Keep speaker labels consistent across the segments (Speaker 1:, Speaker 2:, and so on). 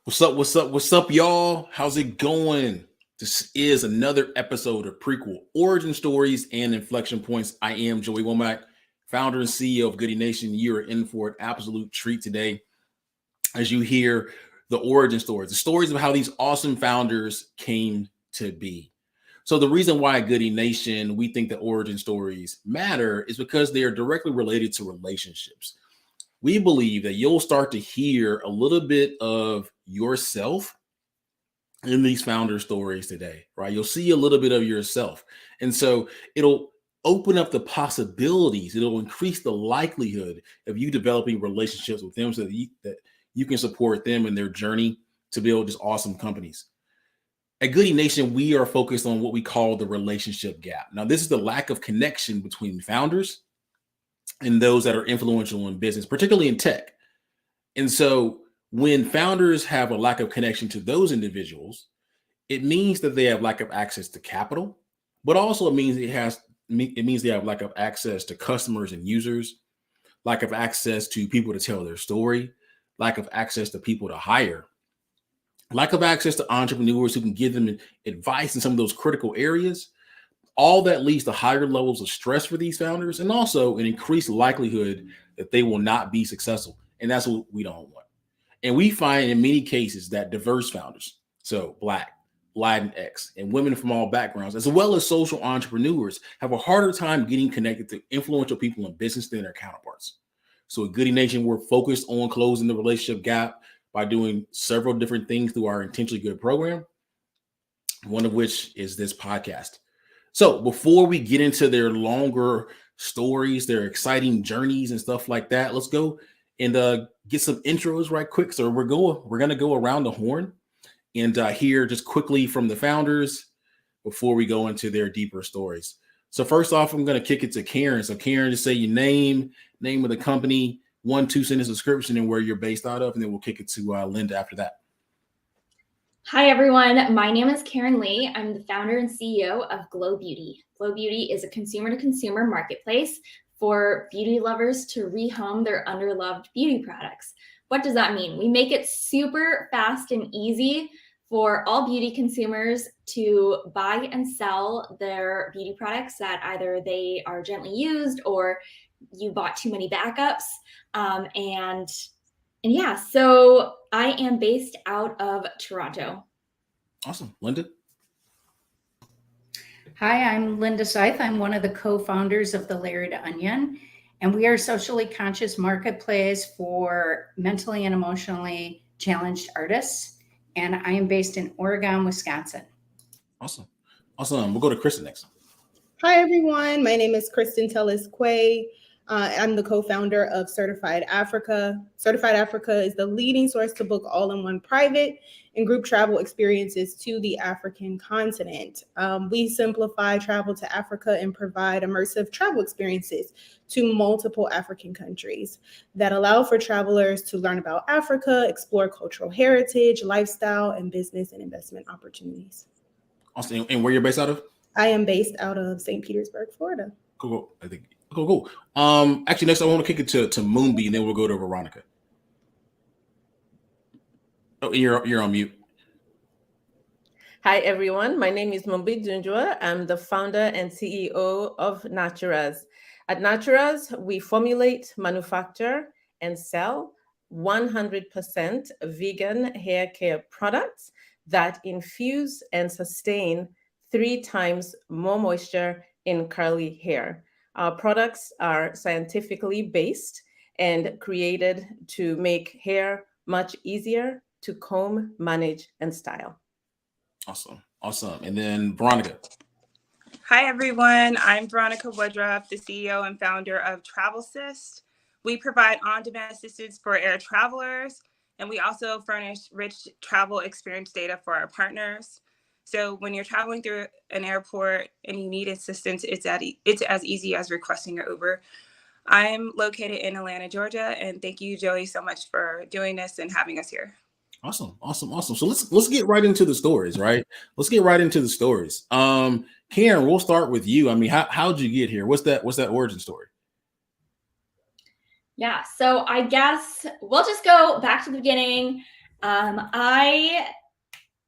Speaker 1: What's up? What's up? What's up, y'all? How's it going? This is another episode of Prequel, Origin Stories and Inflection Points. I am Joey Womack, founder and CEO of Goodie Nation. You are in for an absolute treat today as you hear the origin stories, the stories of how these awesome founders came to be. So the reason why at Goodie Nation we think that origin stories matter is because they are directly related to relationships. We believe that you'll start to hear a little bit of yourself in these founder stories today, right? You'll see a little bit of yourself. And so it'll open up the possibilities. It'll increase the likelihood of you developing relationships with them so that you can support them in their journey to build just awesome companies. At Goodie Nation, we are focused on what we call the relationship gap. Now, this is the lack of connection between founders and those that are influential in business, particularly in tech. And so when founders have a lack of connection to those individuals, it means that they have lack of access to capital, but also it means they have lack of access to customers and users, lack of access to people to tell their story, lack of access to people to hire, lack of access to entrepreneurs who can give them advice in some of those critical areas. All that leads to higher levels of stress for these founders and also an increased likelihood that they will not be successful. And that's what we don't want. And we find in many cases that diverse founders, so Black, Latinx, and women from all backgrounds, as well as social entrepreneurs, have a harder time getting connected to influential people in business than their counterparts. So at Goodie Nation, we're focused on closing the relationship gap by doing several different things through our Intentionally Good program, one of which is this podcast. So before we get into their longer stories, their exciting journeys and stuff like that, let's go and get some intros right quick. So we're going to go around the horn and hear just quickly from the founders before we go into their deeper stories. So first off, I'm going to kick it to Karen. So Karen, just say your name of the company, 1-2 sentence description, and where you're based out of, and then we'll kick it to Linda after that.
Speaker 2: Hi, everyone. My name is Karen Lee. I'm the founder and CEO of Glou Beauty. Glou Beauty is a consumer-to-consumer marketplace for beauty lovers to rehome their underloved beauty products. What does that mean? We make it super fast and easy for all beauty consumers to buy and sell their beauty products that either they are gently used or you bought too many backups. And yeah, so I am based out of Toronto.
Speaker 1: Awesome. Linda?
Speaker 3: Hi, I'm Linda Syth. I'm one of the co-founders of The Layered Onion, and we are a socially conscious marketplace for mentally and emotionally challenged artists, and I am based in Oregon, Wisconsin.
Speaker 1: Awesome. We'll go to Kristin next.
Speaker 4: Hi, everyone. My name is Kristin Tellis Quaye. I'm the co-founder of Certified Africa. Certified Africa is the leading source to book all-in-one private and group travel experiences to the African continent. We simplify travel to Africa and provide immersive travel experiences to multiple African countries that allow for travelers to learn about Africa, explore cultural heritage, lifestyle, and business and investment opportunities.
Speaker 1: Awesome. And where you're based out of?
Speaker 4: I am based out of St. Petersburg, Florida.
Speaker 1: Cool. Cool. Actually, next I want to kick it to Mumbi, and then we'll go to Veronica. Oh, you're on mute.
Speaker 5: Hi, everyone. My name is Mumbi Dunjwa. I'm the founder and CEO of Naturaz. At Naturaz, we formulate, manufacture, and sell 100% vegan hair care products that infuse and sustain 3 times more moisture in curly hair. Our products are scientifically based and created to make hair much easier to comb, manage, and style.
Speaker 1: Awesome. And then Veronica.
Speaker 6: Hi, everyone. I'm Veronica Woodruff, the CEO and founder of Travelsist. We provide on-demand assistance for air travelers, and we also furnish rich travel experience data for our partners. So when you're traveling through an airport and you need assistance, it's as easy as requesting an Uber. I'm located in Atlanta, Georgia, and thank you, Joey, so much for doing this and having us here.
Speaker 1: Awesome. So let's get right into the stories, right? Let's get right into the stories. Karen, we'll start with you. I mean, how'd you get here? What's that origin story?
Speaker 2: Yeah, so I guess we'll just go back to the beginning. I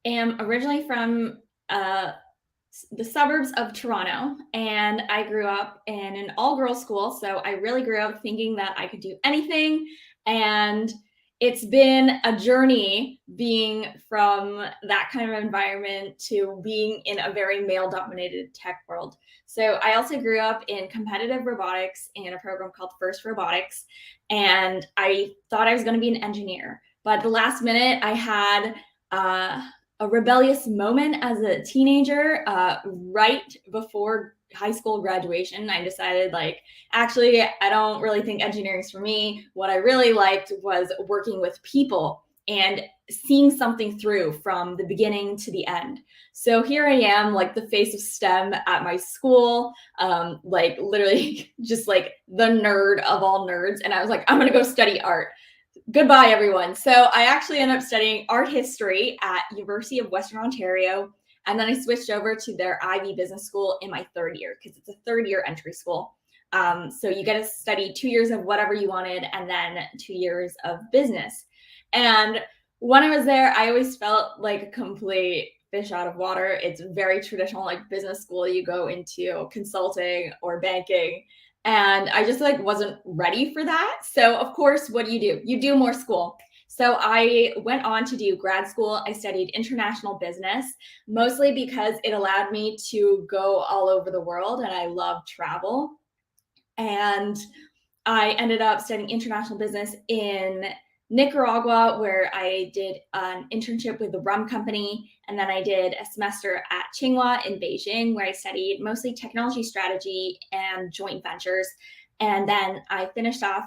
Speaker 2: am originally from the suburbs of Toronto, and I grew up in an all-girls school. So I really grew up thinking that I could do anything. And it's been a journey being from that kind of environment to being in a very male-dominated tech world. So I also grew up in competitive robotics in a program called First Robotics, and I thought I was going to be an engineer. But at the last minute, I had a rebellious moment as a teenager, right before high school graduation. I decided, like, actually, I don't really think engineering is for me. What I really liked was working with people and seeing something through from the beginning to the end. So here I am, like the face of STEM at my school, like literally just like the nerd of all nerds. And I was like, I'm going to go study art. Goodbye, everyone. So I actually ended up studying art history at University of Western Ontario. And then I switched over to their Ivy Business School in my third year, because it's a third-year entry school. So you get to study 2 years of whatever you wanted and then 2 years of business. And when I was there, I always felt like a complete fish out of water. It's very traditional, like business school. You go into consulting or banking. And I just like wasn't ready for that. So of course, what do? You do more school. So I went on to do grad school. I studied international business, mostly because it allowed me to go all over the world, and I love travel. And I ended up studying international business in Nicaragua, where I did an internship with the rum company. And then I did a semester at Tsinghua in Beijing, where I studied mostly technology strategy and joint ventures. And then I finished off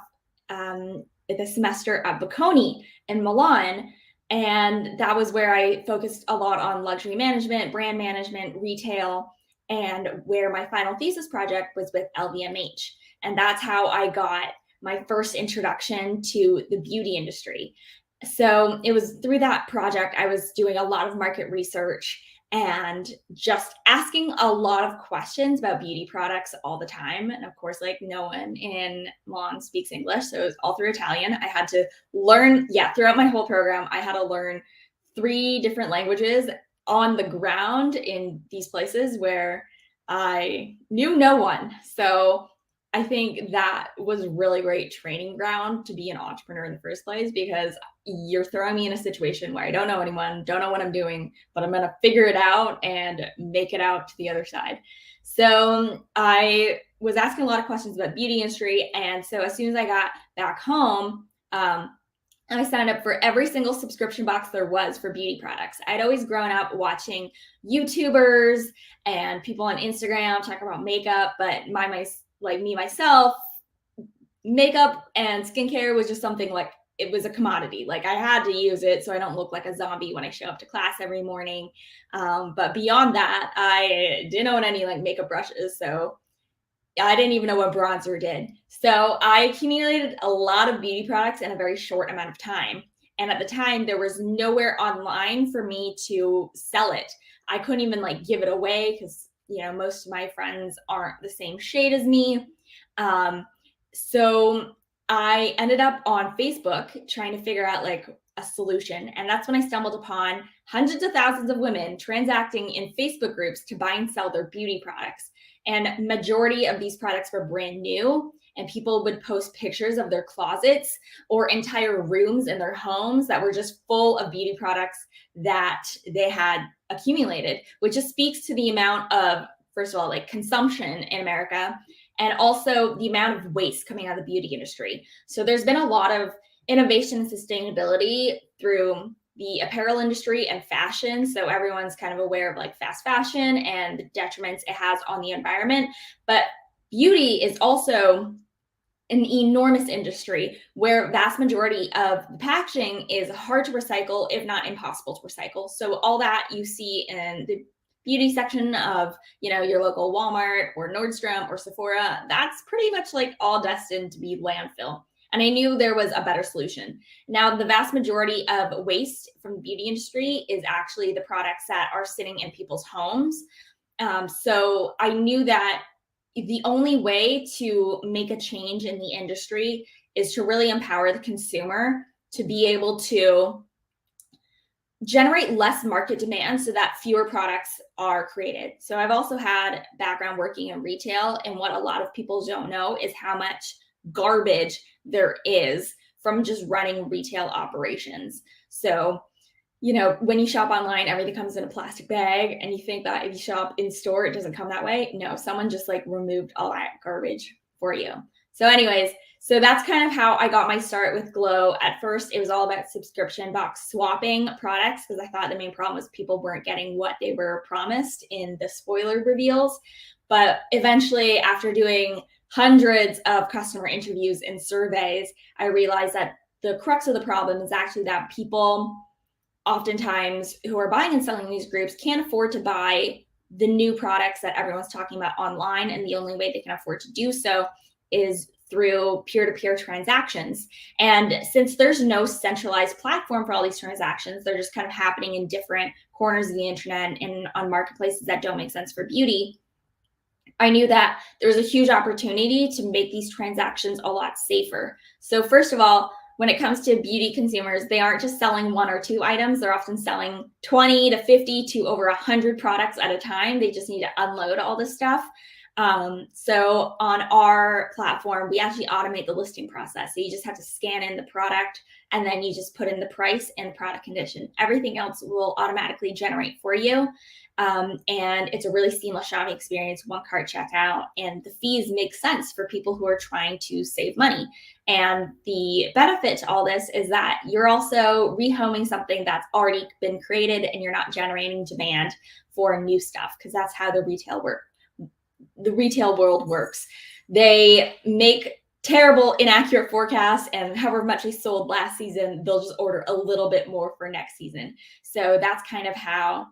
Speaker 2: with a semester at Bocconi in Milan. And that was where I focused a lot on luxury management, brand management, retail, and where my final thesis project was with LVMH. And that's how I got my first introduction to the beauty industry. So it was through that project, I was doing a lot of market research and just asking a lot of questions about beauty products all the time. And of course, like no one in Milan speaks English, so it was all through Italian. I had to learn, throughout my whole program, I had to learn 3 different languages on the ground in these places where I knew no one. So I think that was really great training ground to be an entrepreneur in the first place, because you're throwing me in a situation where I don't know anyone, don't know what I'm doing, but I'm going to figure it out and make it out to the other side. So I was asking a lot of questions about beauty industry. And so as soon as I got back home, I signed up for every single subscription box there was for beauty products. I'd always grown up watching YouTubers and people on Instagram talk about makeup, but myself, makeup and skincare was just something like, it was a commodity. Like I had to use it so I don't look like a zombie when I show up to class every morning. But beyond that, I didn't own any like makeup brushes. So I didn't even know what bronzer did. So I accumulated a lot of beauty products in a very short amount of time. And at the time, there was nowhere online for me to sell it. I couldn't even like give it away because, most of my friends aren't the same shade as me. So I ended up on Facebook trying to figure out like a solution. And that's when I stumbled upon hundreds of thousands of women transacting in Facebook groups to buy and sell their beauty products. And majority of these products were brand new, and people would post pictures of their closets or entire rooms in their homes that were just full of beauty products that they had accumulated, which just speaks to the amount of, first of all, like consumption in America, and also the amount of waste coming out of the beauty industry. So there's been a lot of innovation and sustainability through the apparel industry and fashion. So everyone's kind of aware of like fast fashion and the detriments it has on the environment. But beauty is also an enormous industry where vast majority of the packaging is hard to recycle, if not impossible to recycle. So all that you see in the beauty section of, your local Walmart or Nordstrom or Sephora, that's pretty much like all destined to be landfill. And I knew there was a better solution. Now, the vast majority of waste from the beauty industry is actually the products that are sitting in people's homes. So I knew that the only way to make a change in the industry is to really empower the consumer to be able to generate less market demand so that fewer products are created. So I've also had background working in retail, and what a lot of people don't know is how much garbage there is from just running retail operations. So, you know, when you shop online, everything comes in a plastic bag, and you think that if you shop in store, it doesn't come that way. No, someone just like removed all that garbage for you. So anyways, so that's kind of how I got my start with Glou. At first, it was all about subscription box swapping products because I thought the main problem was people weren't getting what they were promised in the spoiler reveals. But eventually, after doing hundreds of customer interviews and surveys, I realized that the crux of the problem is actually that people oftentimes who are buying and selling in these groups can't afford to buy the new products that everyone's talking about online. And the only way they can afford to do so is through peer-to-peer transactions. And since there's no centralized platform for all these transactions, they're just kind of happening in different corners of the internet and on marketplaces that don't make sense for beauty. I knew that there was a huge opportunity to make these transactions a lot safer. So first of all, when it comes to beauty consumers, they aren't just selling 1 or 2 items. They're often selling 20 to 50 to over 100 products at a time. They just need to unload all this stuff. So on our platform, we actually automate the listing process. So you just have to scan in the product and then you just put in the price and product condition. Everything else will automatically generate for you. And it's a really seamless shopping experience, one cart checkout, and the fees make sense for people who are trying to save money. And the benefit to all this is that you're also rehoming something that's already been created and you're not generating demand for new stuff, because that's how the retail world works. They make terrible, inaccurate forecasts, and however much they sold last season, they'll just order a little bit more for next season. So that's kind of how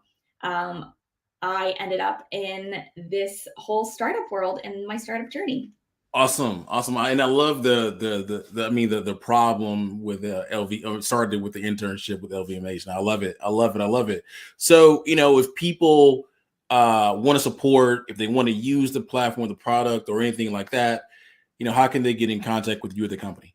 Speaker 2: I ended up in this whole startup world and my startup journey.
Speaker 1: Awesome. And I love the problem with LV, or started with the internship with LVMH. I love it. So, you know, if people want to support, if they want to use the platform, the product, or anything like that, you know, how can they get in contact with you at the company?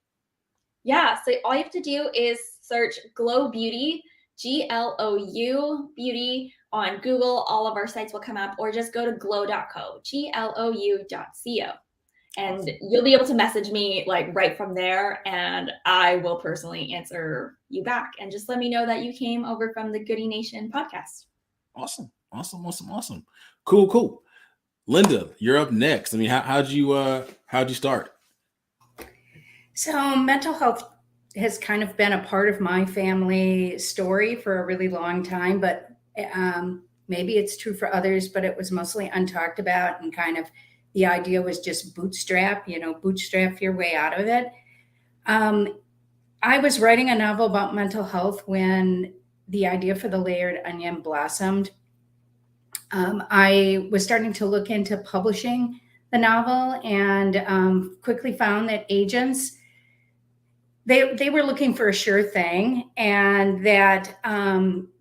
Speaker 2: Yeah, so all you have to do is search Glou Beauty, Glou Beauty on Google. All of our sites will come up, or just go to glou.co, glou.co. And you'll be able to message me like right from there, and I will personally answer you back. And just let me know that you came over from the Goodie Nation podcast.
Speaker 1: Awesome. Cool. Linda, you're up next. I mean, how'd you start?
Speaker 3: So mental health has kind of been a part of my family story for a really long time, but maybe it's true for others, but it was mostly untalked about, and kind of the idea was just bootstrap your way out of it. I was writing a novel about mental health when the idea for the layered onion blossomed. I was starting to look into publishing the novel, and quickly found that agents, they were looking for a sure thing, and that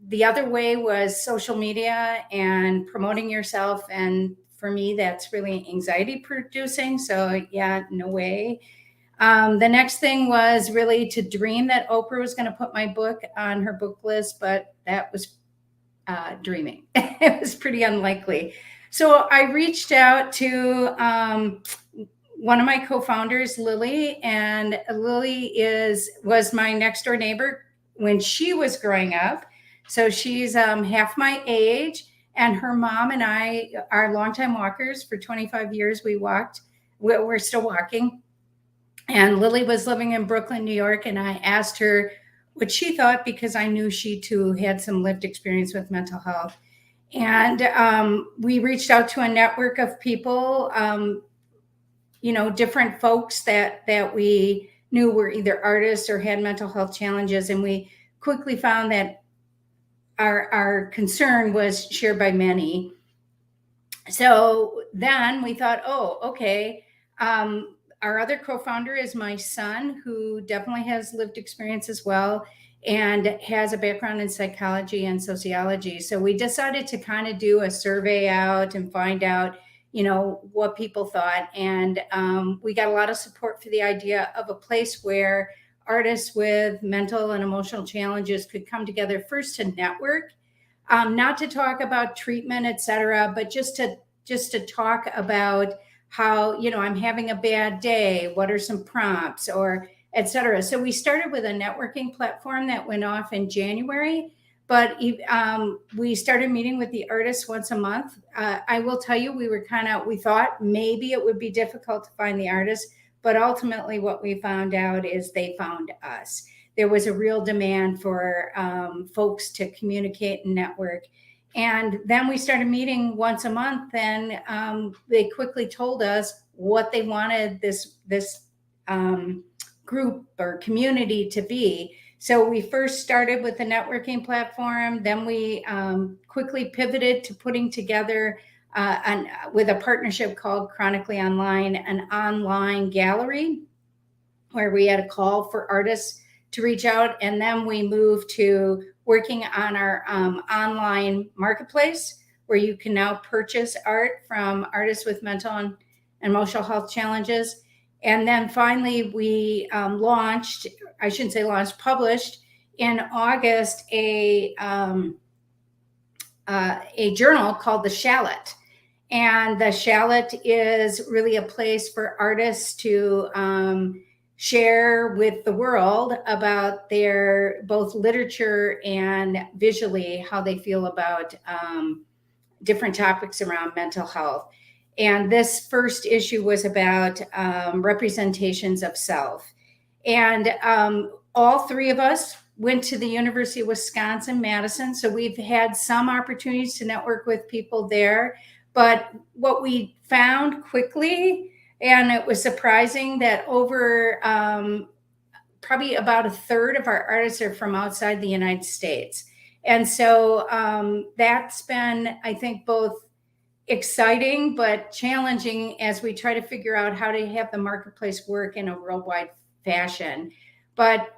Speaker 3: the other way was social media and promoting yourself. And for me, that's really anxiety producing. So yeah, no way. The next thing was really to dream that Oprah was going to put my book on her book list, but that was dreaming. It was pretty unlikely. So I reached out to one of my co-founders, Lily, and Lily was my next door neighbor when she was growing up. So she's half my age, and her mom and I are longtime walkers. For 25 years, we walked. We're still walking. And Lily was living in Brooklyn, New York, and I asked her what she thought, because I knew she too had some lived experience with mental health. And we reached out to a network of people, different folks that we knew were either artists or had mental health challenges. And we quickly found that our concern was shared by many. So then we thought, oh, okay. Our other co-founder is my son, who definitely has lived experience as well, and has a background in psychology and sociology. So we decided to kind of do a survey out and find out, what people thought. And we got a lot of support for the idea of a place where artists with mental and emotional challenges could come together first to network, not to talk about treatment, et cetera, but just to talk about how, I'm having a bad day. What are some prompts, or et cetera. So we started with a networking platform that went off in January, but we started meeting with the artists once a month. I will tell you, we thought maybe it would be difficult to find the artists, but ultimately what we found out is they found us. There was a real demand for folks to communicate and network. And then we started meeting once a month, and they quickly told us what they wanted this group or community to be. So we first started with the networking platform. Then we quickly pivoted to putting together with a partnership called Chronically Online, an online gallery where we had a call for artists to reach out. And then we moved to working on our online marketplace, where you can now purchase art from artists with mental and emotional health challenges. And then finally, we published in August a journal called The Shallot. And The Shallot is really a place for artists to share with the world about their both literature and visually how they feel about different topics around mental health. And this first issue was about representations of self. And all three of us went to the University of Wisconsin-Madison. So we've had some opportunities to network with people there. But what we found quickly, and it was surprising, that over probably about a third of our artists are from outside the United States. And so that's been, I think, both exciting but challenging as we try to figure out how to have the marketplace work in a worldwide fashion. But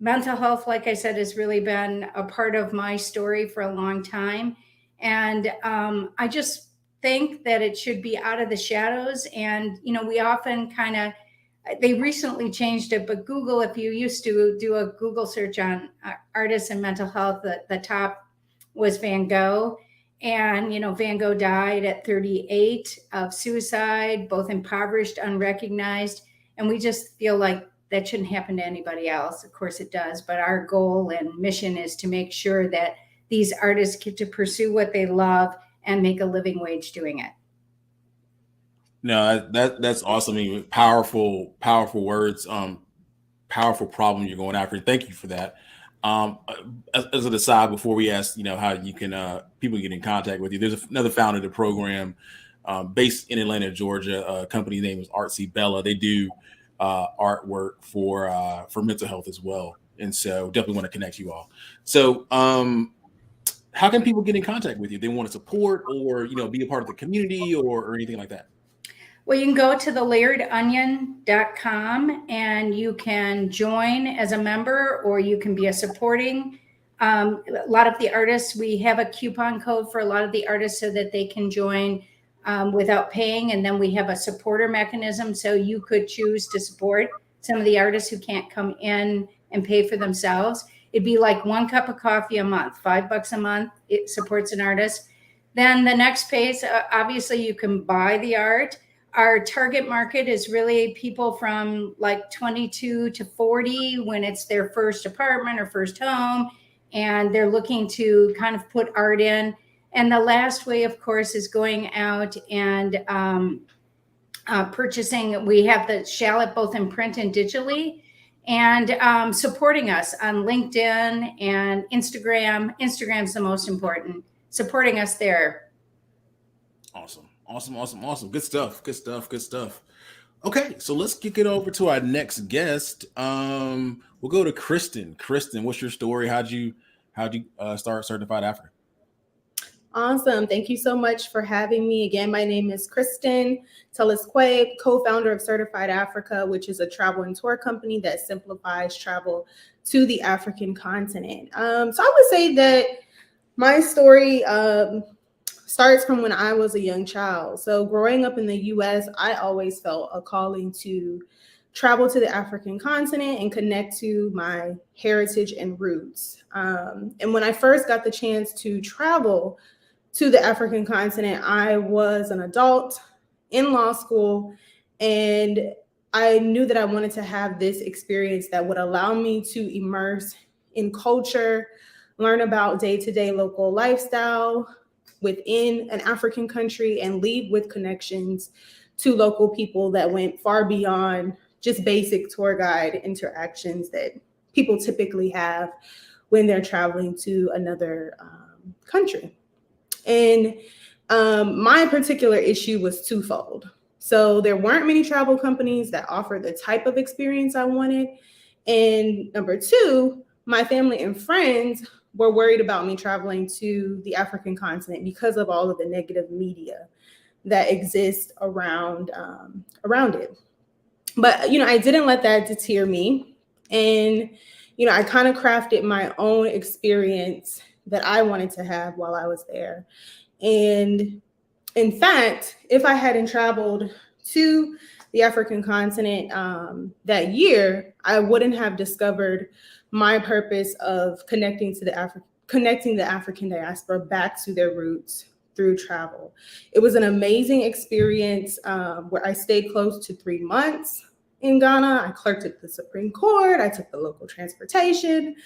Speaker 3: mental health, like I said, has really been a part of my story for a long time. And I just think that it should be out of the shadows. And, we often they recently changed it, but Google, if you used to do a Google search on artists and mental health, the top was Van Gogh. And, Van Gogh died at 38 of suicide, both impoverished, unrecognized. And we just feel like that shouldn't happen to anybody else. Of course it does. But our goal and mission is to make sure that these artists get to pursue what they love and make a living wage doing it.
Speaker 1: No, that's awesome. I mean, powerful words, powerful problem you're going after. Thank you for that. As an aside, before we ask, how you can people get in contact with you, there's another founder of the program based in Atlanta, Georgia. A company name is Artsy Bella. They do artwork for mental health as well, and so definitely want to connect you all. So, how can people get in contact with you? They want to support, or be a part of the community, or anything like that.
Speaker 3: Well, you can go to thelayeredonion.com and you can join as a member, or you can be a supporting. A lot of the artists, we have a coupon code for a lot of the artists so that they can join without paying. And then we have a supporter mechanism. So you could choose to support some of the artists who can't come in and pay for themselves. It'd be like 1 cup of coffee a month, $5 a month. It supports an artist. Then the next page, obviously you can buy the art. Our target market is really people from like 22 to 40 when it's their first apartment or first home, and they're looking to kind of put art in. And the last way, of course, is going out and purchasing. We have the Shallot both in print and digitally, and supporting us on LinkedIn and Instagram. Instagram's the most important. Supporting us there.
Speaker 1: Awesome. Good stuff. Okay, so let's kick it over to our next guest. We'll go to Kristin. Kristin, what's your story? How'd you start Certified Africa?
Speaker 4: Awesome. Thank you so much for having me. Again, my name is Kristin Tellis Quaye, co-founder of Certified Africa, which is a travel and tour company that simplifies travel to the African continent. So I would say that my story starts from when I was a young child. So growing up in the U.S., I always felt a calling to travel to the African continent and connect to my heritage and roots. And when I first got the chance to travel to the African continent, I was an adult in law school, and I knew that I wanted to have this experience that would allow me to immerse in culture, learn about day-to-day local lifestyle within an African country, and leave with connections to local people that went far beyond just basic tour guide interactions that people typically have when they're traveling to another country. And my particular issue was twofold. So there weren't many travel companies that offered the type of experience I wanted. And number two, my family and friends were worried about me traveling to the African continent because of all of the negative media that exists around it. But, I didn't let that deter me. And, I kind of crafted my own experience that I wanted to have while I was there. And in fact, if I hadn't traveled to the African continent that year, I wouldn't have discovered my purpose of connecting the African diaspora back to their roots through travel. It was an amazing experience where I stayed close to 3 months in Ghana. I clerked at the Supreme Court. I took the local transportation.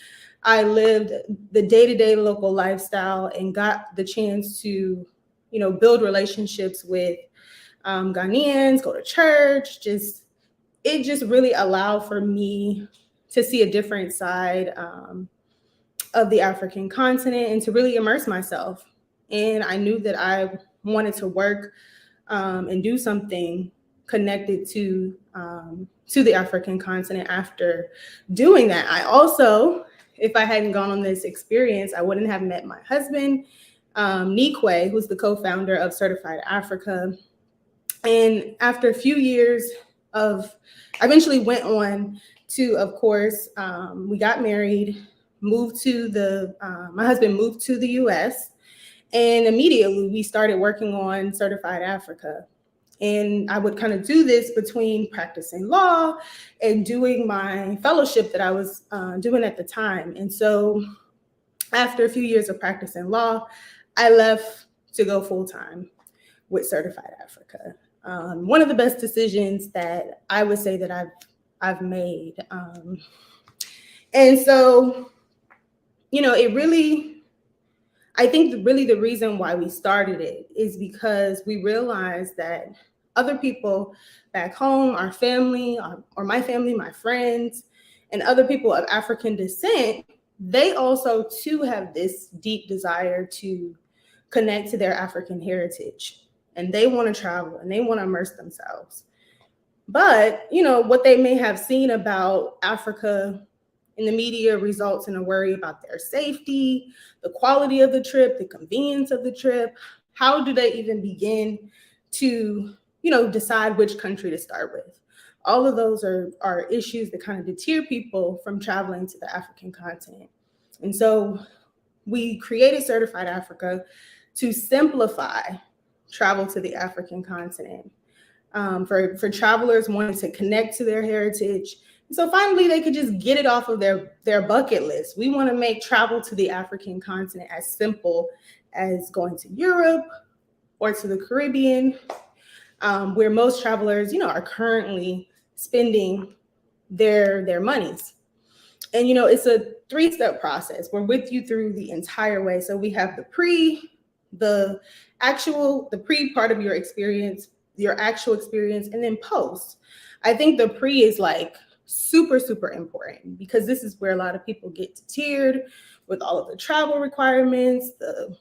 Speaker 4: I lived the day-to-day local lifestyle and got the chance to, build relationships with Ghanaians, go to church. It just really allowed for me to see a different side of the African continent and to really immerse myself. And I knew that I wanted to work and do something connected to the African continent after doing that. I also, if I hadn't gone on this experience, I wouldn't have met my husband, Quaye, who's the co-founder of Certified Africa. And after a few years I eventually went on to, of course, we got married, my husband moved to the US, and immediately we started working on Certified Africa. And I would kind of do this between practicing law and doing my fellowship that I was doing at the time. And so after a few years of practicing law, I left to go full-time with Certified Africa. One of the best decisions that I would say that I've made. And so, I think really the reason why we started it is because we realized that other people back home, our family, or my family, my friends, and other people of African descent, they also too have this deep desire to connect to their African heritage. And they want to travel and they want to immerse themselves. But, what they may have seen about Africa in the media results in a worry about their safety, the quality of the trip, the convenience of the trip. How do they even begin to, decide which country to start with? All of those are issues that kind of deter people from traveling to the African continent. And so we created Certified Africa to simplify travel to the African continent for travelers wanting to connect to their heritage. So finally, they could just get it off of their bucket list. We want to make travel to the African continent as simple as going to Europe or to the Caribbean, where most travelers, are currently spending their monies. And, it's a 3-step process. We're with you through the entire way. So we have the pre part of your experience, your actual experience, and then post. I think the pre is like super, super important because this is where a lot of people get deterred with all of the travel requirements, the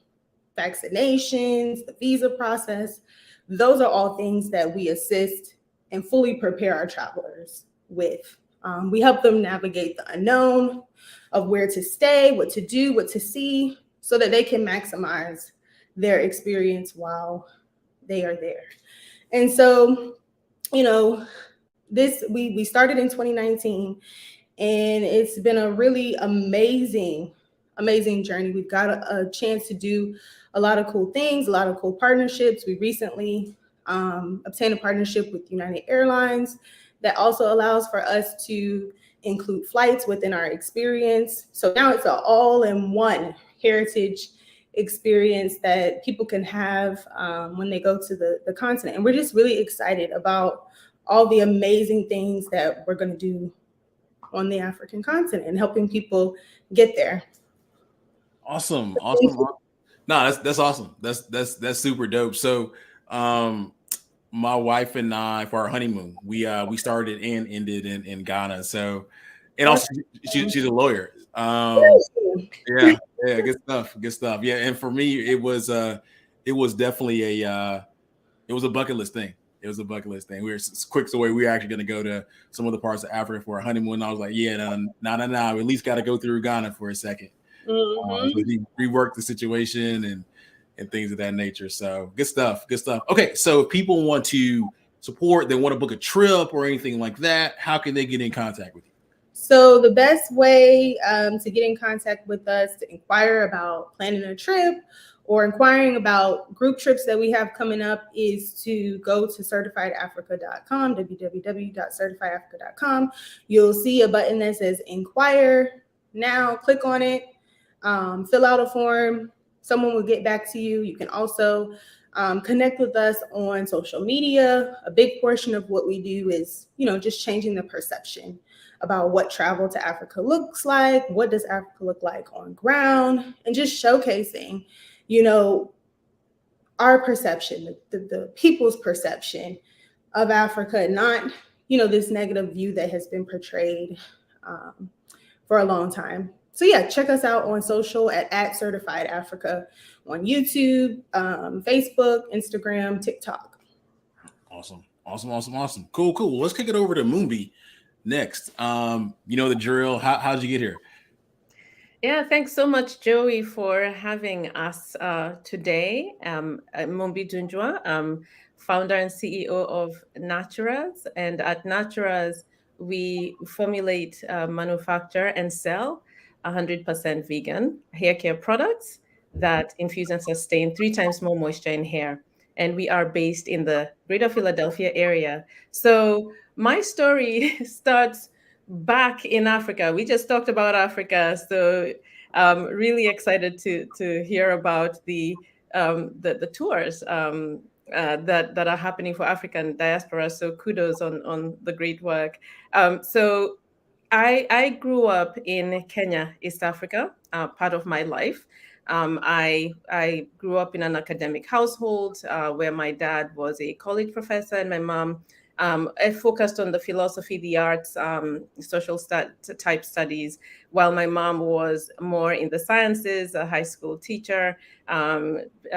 Speaker 4: vaccinations, the visa process. Those are all things that we assist and fully prepare our travelers with. We help them navigate the unknown of where to stay, what to do, what to see, so that they can maximize their experience while they are there. And so, we started in 2019, and it's been a really amazing journey. We've got a chance to do a lot of cool things, a lot of cool partnerships. We recently obtained a partnership with United Airlines that also allows for us to include flights within our experience. So now it's an all-in-one heritage experience that people can have when they go to the continent. And we're just really excited about all the amazing things that we're going to do on the African continent and helping people get there.
Speaker 1: Awesome. No, that's awesome. That's super dope. So my wife and I, for our honeymoon, we started and ended in Ghana. So, and also she's a lawyer. Yeah, good stuff. Yeah, and for me, it was definitely it was a bucket list thing. It was a bucket list thing. We were quick away. We were actually going to go to some other parts of Africa for a honeymoon. I was like, yeah, no. We at least got to go through Ghana for a second. So he reworked the situation and things of that nature. So good stuff. Okay, so if people want to support, they want to book a trip or anything like that, how can they get in contact with you?
Speaker 4: So the best way to get in contact with us, to inquire about planning a trip or inquiring about group trips that we have coming up, is to go to certifiedafrica.com, www.certifiedafrica.com. You'll see a button that says inquire now. Click on it, fill out a form. Someone will get back to you. You can also connect with us on social media. A big portion of what we do is, just changing the perception about what travel to Africa looks like. What does Africa look like on ground? And just showcasing, our perception, the people's perception of Africa, not, this negative view that has been portrayed for a long time. So yeah, check us out on social at Certified Africa on YouTube, Facebook, Instagram, TikTok.
Speaker 1: Awesome. Cool. Let's kick it over to Mumbi next. The drill. How'd you get here?
Speaker 5: Yeah, thanks so much, Joey, for having us today. Mumbi Dunjwa, founder and CEO of Naturaz. And at Naturaz, we formulate, manufacture, and sell 100% vegan hair care products that infuse and sustain 3 times more moisture in hair. And we are based in the greater Philadelphia area. So my story starts back in Africa. We just talked about Africa. So really excited to hear about the tours that are happening for African diaspora. So kudos on the great work. So I grew up in Kenya, East Africa, part of my life. I grew up in an academic household where my dad was a college professor and my mom focused on the philosophy, the arts, social type studies, while my mom was more in the sciences, a high school teacher,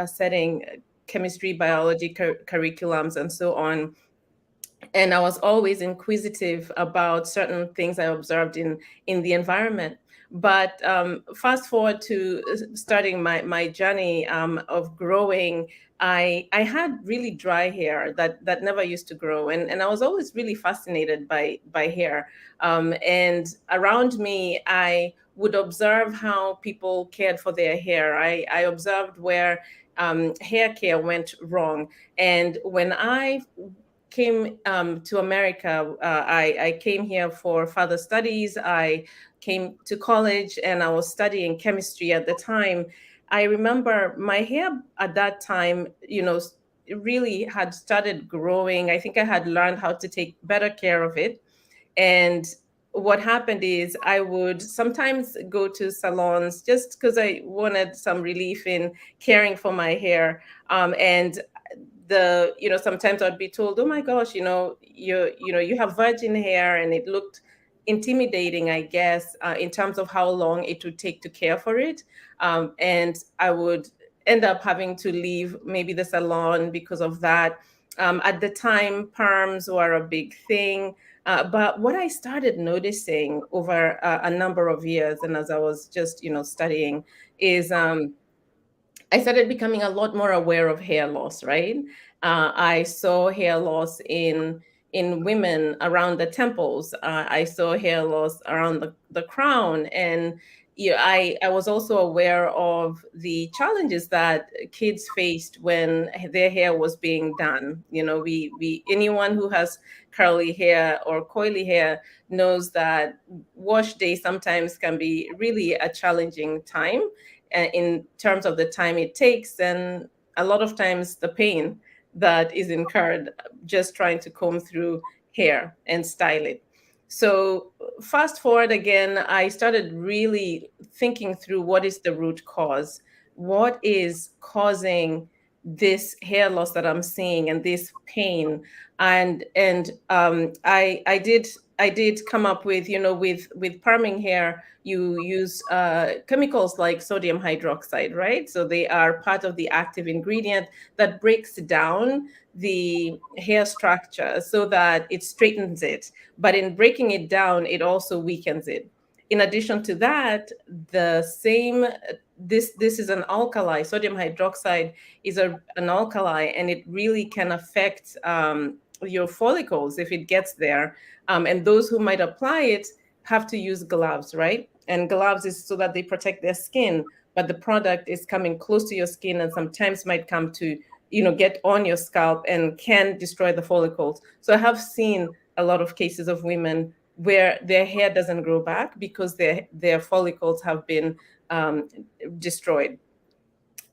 Speaker 5: setting chemistry, biology curriculums, and so on. And I was always inquisitive about certain things I observed in the environment. But fast forward to starting my journey of growing, I had really dry hair that never used to grow. And I was always really fascinated by hair. And around me, I would observe how people cared for their hair. I observed where hair care went wrong. And when I came to America, I came here for further studies. I came to college and I was studying chemistry at the time. I remember my hair at that time, really had started growing. I think I had learned how to take better care of it. And what happened is I would sometimes go to salons just because I wanted some relief in caring for my hair. And sometimes I'd be told, oh my gosh, you have virgin hair, and it looked intimidating, I guess, in terms of how long it would take to care for it. And I would end up having to leave maybe the salon because of that. At the time, perms were a big thing. But what I started noticing over a number of years, and as I was just, studying, is I started becoming a lot more aware of hair loss, right? I saw hair loss in women around the temples. I saw hair loss around the crown. And I was also aware of the challenges that kids faced when their hair was being done. We anyone who has curly hair or coily hair knows that wash day sometimes can be really a challenging time in terms of the time it takes, and a lot of times the pain that is incurred just trying to comb through hair and style it. So fast forward again, I started really thinking through what is the root cause, what is causing this hair loss that I'm seeing and this pain. I did come up with, with perming hair, you use chemicals like sodium hydroxide, right? So they are part of the active ingredient that breaks down the hair structure so that it straightens it. But in breaking it down, it also weakens it. In addition to that, this is an alkali. Sodium hydroxide is an alkali, and it really can affect your follicles if it gets there. And those who might apply it have to use gloves, right? And gloves is so that they protect their skin, but the product is coming close to your skin and sometimes might come to, get on your scalp and can destroy the follicles. So I have seen a lot of cases of women where their hair doesn't grow back because their follicles have been destroyed.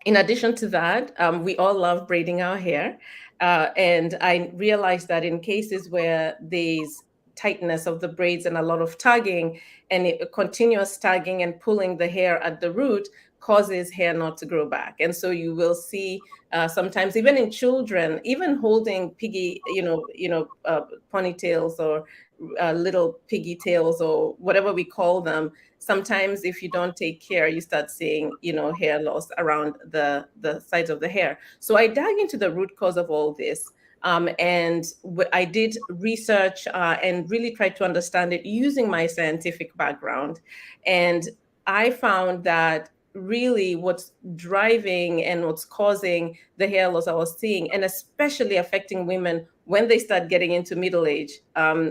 Speaker 5: In addition to that, we all love braiding our hair. And I realized that in cases where there's tightness of the braids and a lot of tugging, and continuous tugging and pulling the hair at the root causes hair not to grow back. And so you will see sometimes even in children, even holding piggy, ponytails or little piggy tails or whatever we call them. Sometimes if you don't take care, you start seeing, hair loss around the sides of the hair. So I dug into the root cause of all this. And I did research and really tried to understand it using my scientific background. And I found that really what's driving and what's causing the hair loss I was seeing, and especially affecting women when they start getting into middle age,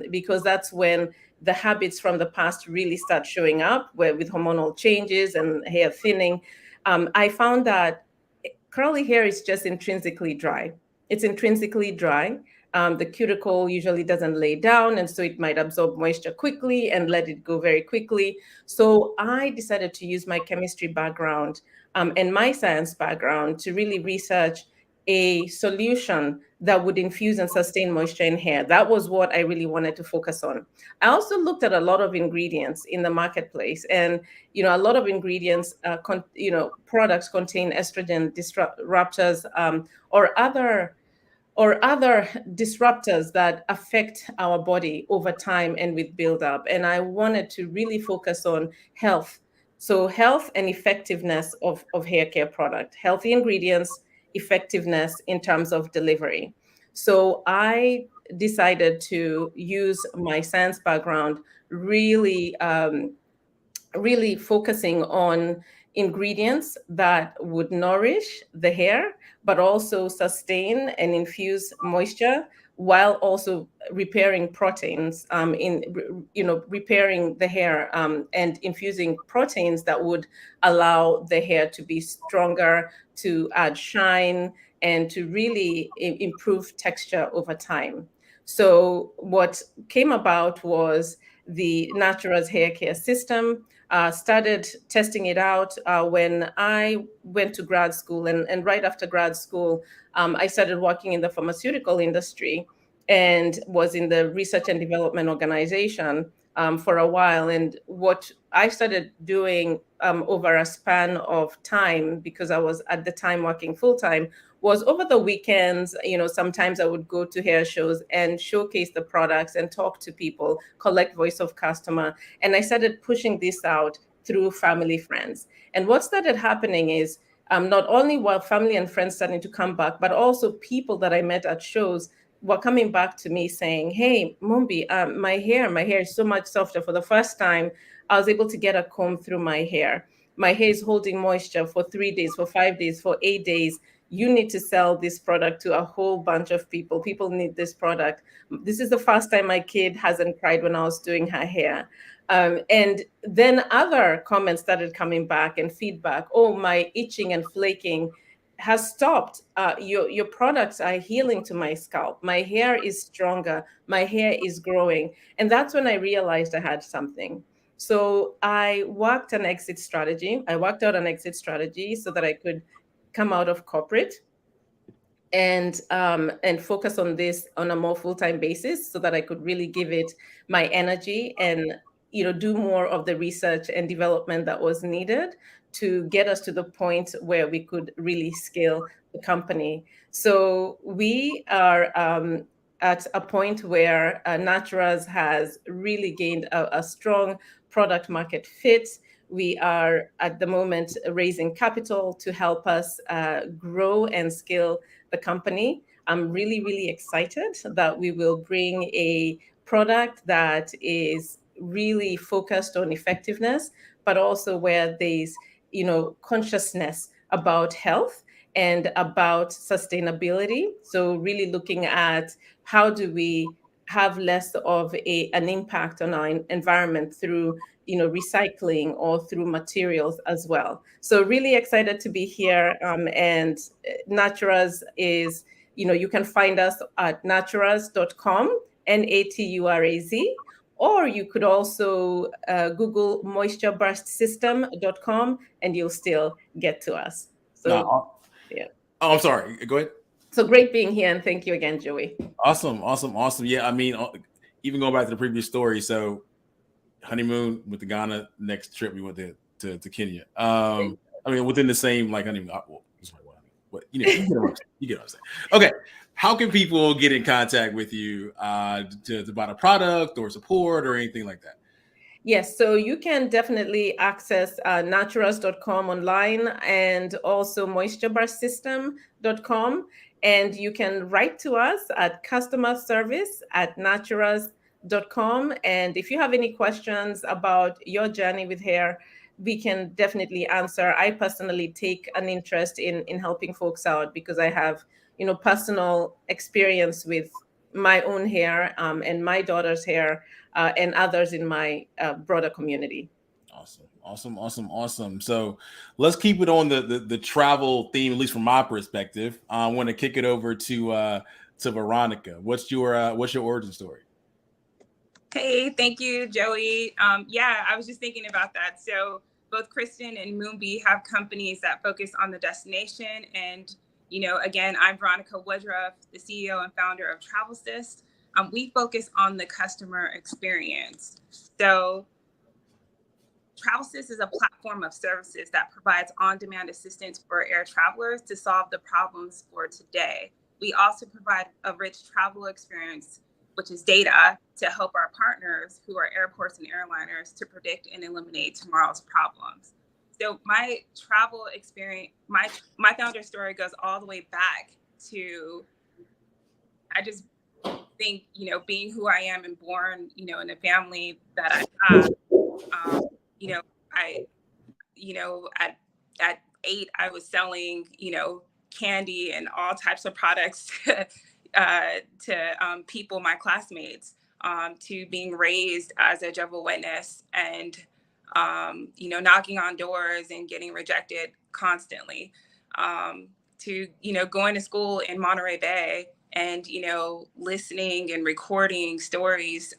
Speaker 5: because that's when the habits from the past really start showing up, with hormonal changes and hair thinning. I found that curly hair is just intrinsically dry. It's intrinsically dry. The cuticle usually doesn't lay down, and so it might absorb moisture quickly and let it go very quickly. So I decided to use my chemistry background and my science background to really research a solution that would infuse and sustain moisture in hair. That was what I really wanted to focus on. I also looked at a lot of ingredients in the marketplace, and a lot of ingredients, products contain estrogen disruptors or other disruptors that affect our body over time and with buildup. And I wanted to really focus on health. So health and effectiveness of hair care product, healthy ingredients, effectiveness in terms of delivery. So I decided to use my science background, really focusing on ingredients that would nourish the hair, but also sustain and infuse moisture while also repairing proteins, repairing the hair and infusing proteins that would allow the hair to be stronger, to add shine, and to really improve texture over time. So what came about was the Naturaz hair care system. Started testing it out when I went to grad school, and right after grad school, I started working in the pharmaceutical industry and was in the research and development organization for a while. And what I started doing over a span of time, because I was at the time working full-time, was over the weekends, sometimes I would go to hair shows and showcase the products and talk to people, collect voice of customer. And I started pushing this out through family, friends. And what started happening is not only were family and friends starting to come back, but also people that I met at shows were coming back to me saying, hey, Mumbi, my hair is so much softer. For the first time, I was able to get a comb through my hair. My hair is holding moisture for 3 days, for 5 days, for 8 days. You need to sell this product to a whole bunch of people. People need this product. This is the first time my kid hasn't cried when I was doing her hair. And then other comments started coming back and feedback. Oh, my itching and flaking has stopped. Your products are healing to my scalp. My hair is stronger. My hair is growing. And that's when I realized I had something. So I worked an exit strategy. I worked out an exit strategy so that I could come out of corporate and focus on this on a more full-time basis, so that I could really give it my energy and do more of the research and development that was needed to get us to the point where we could really scale the company. So we are at a point where Naturaz has really gained a strong product market fit. We are at the moment raising capital to help us grow and scale the company. I'm really, really excited that we will bring a product that is really focused on effectiveness, but also where there's, consciousness about health and about sustainability. So really looking at how do we have less of an impact on our environment through recycling or through materials as well. So really excited to be here. And Naturaz is, you can find us at naturaz.com, Naturaz, or you could also Google moistureburstsystem.com and you'll still get to us. So, yeah.
Speaker 1: Oh, I'm sorry. Go ahead.
Speaker 5: So great being here, and thank you again, Joey.
Speaker 1: Awesome. Yeah, I mean, even going back to the previous story, so honeymoon with the Ghana, next trip we went to Kenya. I mean, within the same honeymoon. But you get what I'm saying. Okay, how can people get in contact with you to buy a product or support or anything like that?
Speaker 5: Yes, so you can definitely access naturaz.com online and also moistureburstsystem.com. And you can write to us at customerservice@naturaz.com. And if you have any questions about your journey with hair, we can definitely answer. I personally take an interest in helping folks out because I have, personal experience with my own hair and my daughter's hair and others in my broader community.
Speaker 1: Awesome. So let's keep it on the travel theme, at least from my perspective. I want to kick it over to Veronica. What's your origin story?
Speaker 6: Hey, thank you, Joey. Yeah, I was just thinking about that. So both Kristin and Mumbi have companies that focus on the destination. And, again, I'm Veronica Woodruff, the CEO and founder of Travelsist. We focus on the customer experience. So Travelsist is a platform of services that provides on-demand assistance for air travelers to solve the problems for today. We also provide a rich travel experience, which is data, to help our partners, who are airports and airliners, to predict and eliminate tomorrow's problems. So my travel experience, my founder story goes all the way back to, I just think, being who I am and born, in a family that I have, at 8, I was selling, candy and all types of products to people, my classmates, to being raised as a Jehovah's Witness and, knocking on doors and getting rejected constantly, to, going to school in Monterey Bay and, listening and recording stories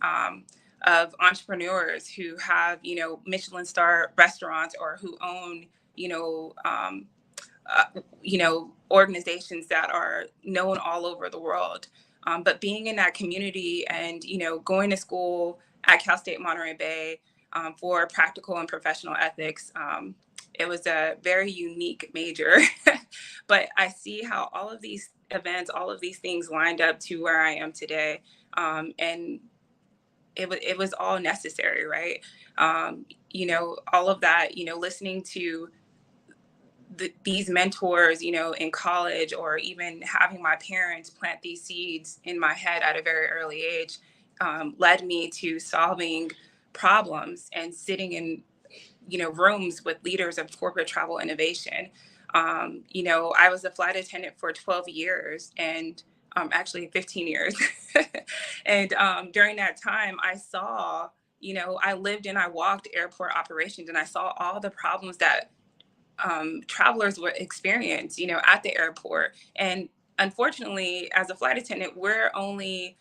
Speaker 6: of entrepreneurs who have, Michelin star restaurants or who own, organizations that are known all over the world. But being in that community and, going to school at Cal State Monterey Bay for practical and professional ethics, it was a very unique major. But I see how all of these events, all of these things lined up to where I am today. And it was all necessary, right? All of that, listening to these mentors, in college, or even having my parents plant these seeds in my head at a very early age, led me to solving problems and sitting in, rooms with leaders of corporate travel innovation. I was a flight attendant for 12 years and actually 15 years. And during that time, I saw, I lived and I walked airport operations, and I saw all the problems that travelers would experience, at the airport. And unfortunately, as a flight attendant, we were only,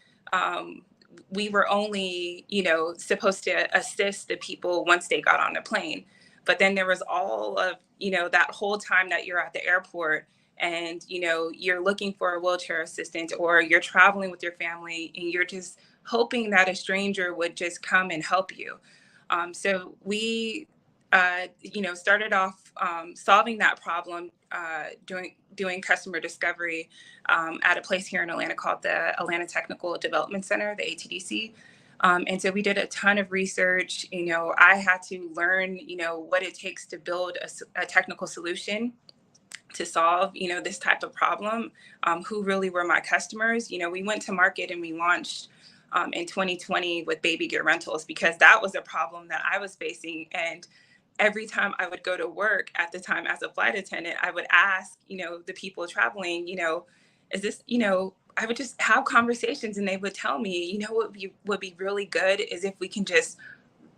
Speaker 6: supposed to assist the people once they got on the plane. But then there was all of, that whole time that you're at the airport and, you're looking for a wheelchair assistant, or you're traveling with your family and you're just hoping that a stranger would just come and help you. So we, started off solving that problem, doing customer discovery at a place here in Atlanta called the Atlanta Technical Development Center, the ATDC. And so we did a ton of research. I had to learn, what it takes to build a technical solution to solve, this type of problem. Who really were my customers? We went to market and we launched in 2020 with baby gear rentals, because that was a problem that I was facing. And every time I would go to work at the time as a flight attendant, I would ask, the people traveling, is this, I would just have conversations and they would tell me, what would be really good is if we can just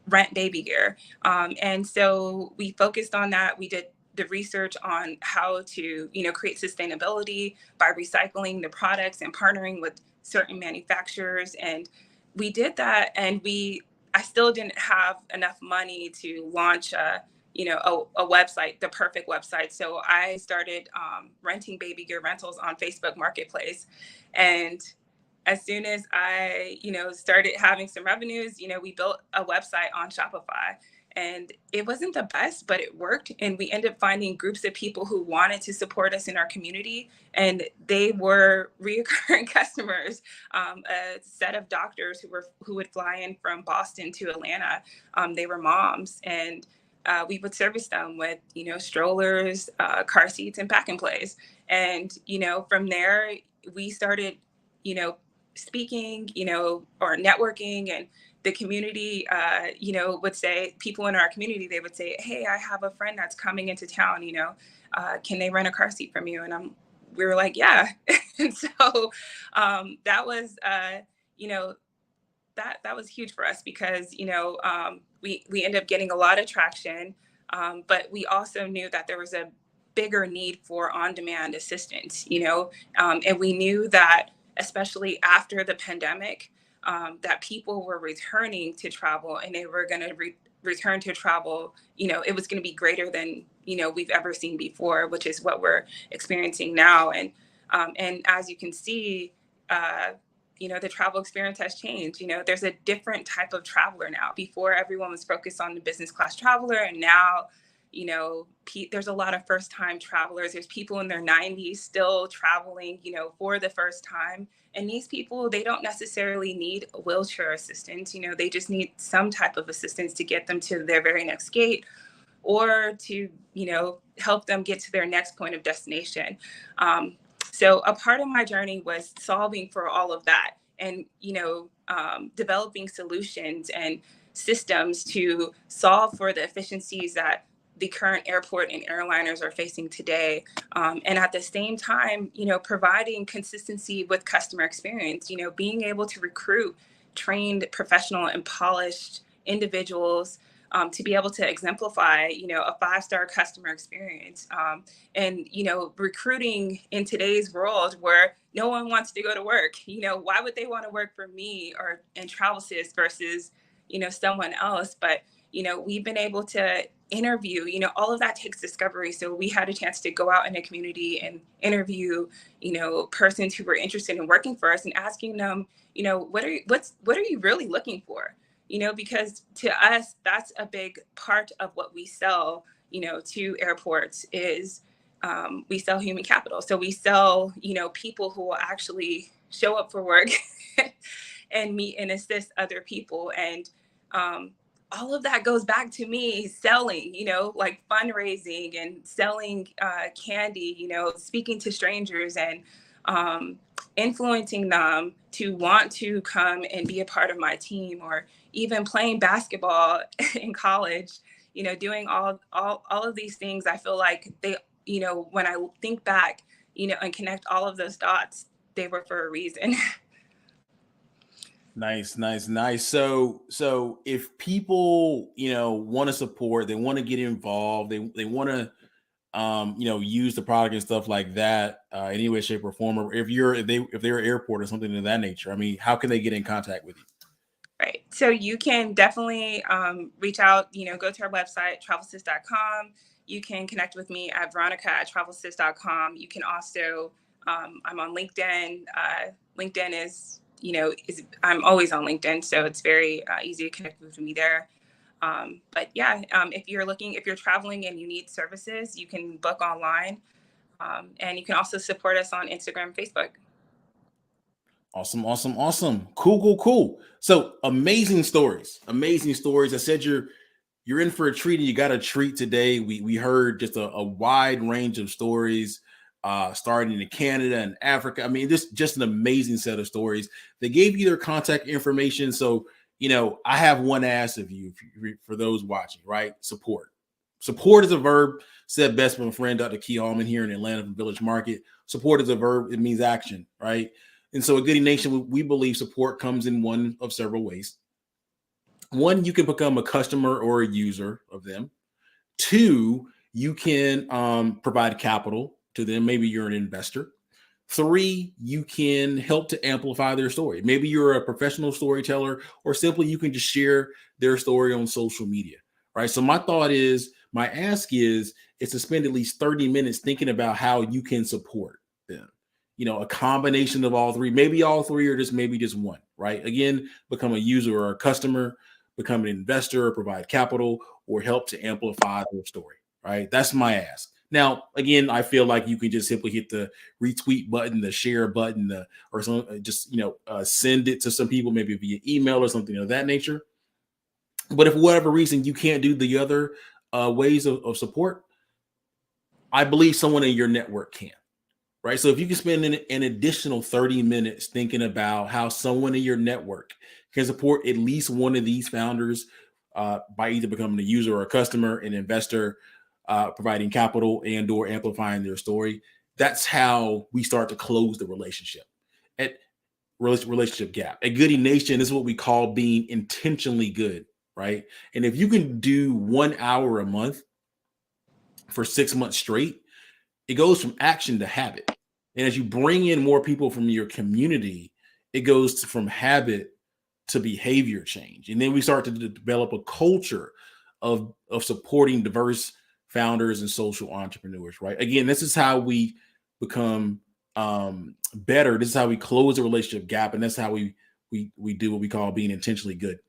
Speaker 6: rent baby gear. And so we focused on that. We did the research on how to, create sustainability by recycling the products and partnering with certain manufacturers. And we did that. And I still didn't have enough money to launch a website, the perfect website. So I started renting baby gear rentals on Facebook Marketplace. And as soon as I, started having some revenues, we built a website on Shopify. And it wasn't the best, but it worked. And we ended up finding groups of people who wanted to support us in our community. And they were reoccurring customers, a set of doctors who would fly in from Boston to Atlanta. They were moms, and we would service them with, strollers, car seats, and pack and plays. And, from there, we started, speaking, or networking, and the community, would say, people in our community, they would say, hey, I have a friend that's coming into town, can they rent a car seat from you? And we were like, yeah. And so that was, that was huge for us, because, we ended up getting a lot of traction, but we also knew that there was a bigger need for on-demand assistance, and we knew that, especially after the pandemic, that people were returning to travel, and they were going to return to travel. It was going to be greater than, we've ever seen before, which is what we're experiencing now. And as you can see, the travel experience has changed. There's a different type of traveler now. Before, everyone was focused on the business class traveler, and now, there's a lot of first time travelers. There's people in their 90s still traveling, for the first time. And these people, they don't necessarily need a wheelchair assistance. They just need some type of assistance to get them to their very next gate, or to, help them get to their next point of destination. So a part of my journey was solving for all of that, and, developing solutions and systems to solve for the efficiencies that the current airport and airliners are facing today. And at the same time, providing consistency with customer experience, being able to recruit trained, professional, and polished individuals to be able to exemplify, a 5-star customer experience. And, recruiting in today's world where no one wants to go to work, why would they want to work for me or in Travelsist versus, someone else? But, we've been able to interview, all of that takes discovery. So we had a chance to go out in the community and interview, persons who were interested in working for us, and asking them, what are you really looking for? Because to us, that's a big part of what we sell, to airports is we sell human capital. So we sell, people who will actually show up for work and meet and assist other people. And all of that goes back to me selling, like fundraising and selling candy, speaking to strangers and influencing them to want to come and be a part of my team, or even playing basketball in college, doing all of these things. I feel like they, when I think back, and connect all of those dots, they were for a reason.
Speaker 1: Nice. So if people, want to support, they want to get involved, they want to use the product and stuff like that, any way, shape, or form, or if they're an airport or something of that nature, I mean, how can they get in contact with you?
Speaker 6: Right. So you can definitely reach out, go to our website, travelsist.com. You can connect with me at veronica@travelsist.com. You can also, I'm on LinkedIn. LinkedIn is I'm always on LinkedIn, so it's very easy to connect with me there. But yeah, if you're traveling and you need services, you can book online. And you can also support us on Instagram, Facebook.
Speaker 1: Awesome. Cool. So amazing stories. I said you're in for a treat, and you got a treat today. We heard just a wide range of stories, starting in Canada and Africa. I mean, this just an amazing set of stories. They gave you their contact information. So, I have one ask of you for those watching, right? Support is a verb, said best by my friend, Dr. Key Allman here in Atlanta from Village Market. Support is a verb. It means action, right? And so at Goodie Nation, we believe support comes in one of several ways. One, you can become a customer or a user of them. Two, you can provide capital to them. Maybe you're an investor. Three, you can help to amplify their story. Maybe you're a professional storyteller, or simply you can just share their story on social media, right? So my ask is to spend at least 30 minutes thinking about how you can support them. A combination of all three, maybe all three, or maybe just one, right? Again, become a user or a customer, become an investor, or provide capital, or help to amplify their story, right? That's my ask. Now, again, I feel like you can just simply hit the retweet button, the share button, or send it to some people, maybe via email or something of that nature. But if for whatever reason you can't do the other ways of support, I believe someone in your network can. Right. So if you can spend an additional 30 minutes thinking about how someone in your network can support at least one of these founders by either becoming a user or a customer, an investor, providing capital and or amplifying their story, that's how we start to close the relationship gap. At Goodie Nation, this is what we call being intentionally good. Right. And if you can do 1 hour a month for 6 months straight, it goes from action to habit. And as you bring in more people from your community, it goes from habit to behavior change. And then we start to develop a culture of supporting diverse founders and social entrepreneurs, right? Again, this is how we become better. This is how we close the relationship gap. And that's how we do what we call being intentionally good.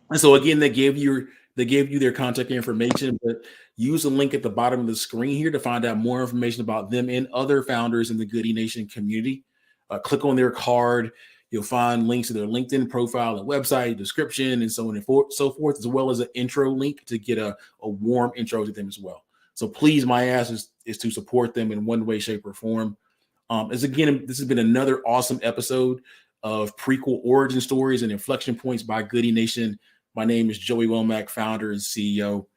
Speaker 1: And so again, they gave you their contact information, but use the link at the bottom of the screen here to find out more information about them and other founders in the Goodie Nation community. Click on their card. You'll find links to their LinkedIn profile and website, description, and so on and so forth, as well as an intro link to get a warm intro to them as well. So please, my ask is to support them in one way, shape, or form. This has been another awesome episode of Prequel Origin Stories and Inflection Points by Goodie Nation. My name is Joey Womack, founder and CEO.